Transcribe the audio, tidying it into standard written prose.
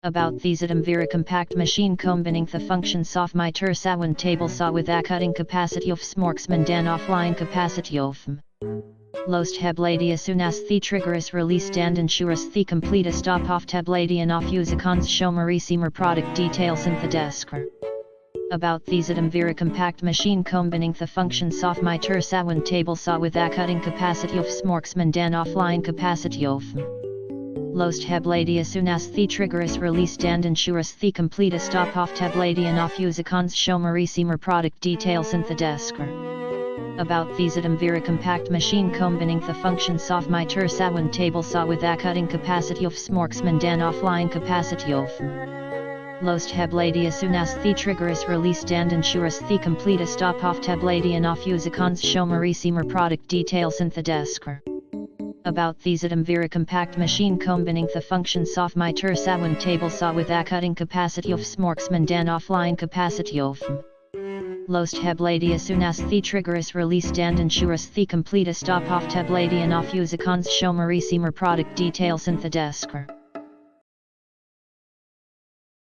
About these item very compact machine combining the functions of my Tursawan table saw with a cutting capacity of smorksman dan offline capacity of Lost heblady as soon as the trigger is released and ensures the complete stop of heblady and off usicons show Marissimer product details in the desk. About these item very compact machine combining the functions of my Tursawan table saw with a cutting capacity of smorksman dan offline capacity of Lost heblady as soon as the trigger is released and ensures the complete stop of heblady and off usicons show Marissimer product details in the desk. About these item very compact machine combining the functions of my Tursawan table saw with a cutting capacity of smorksman dan offline capacity of Lost heblady as soon as the trigger is released and ensures the complete stop of heblady and off usicons show Marissimer product details in the desk. About these item very compact machine combining the functions of my Tursawan table saw with a cutting capacity of smorksman dan offline capacity of Lost heblady as soon as the trigger is released and ensures the complete stop of heblady and off usicons show Marissimer product details in the desk.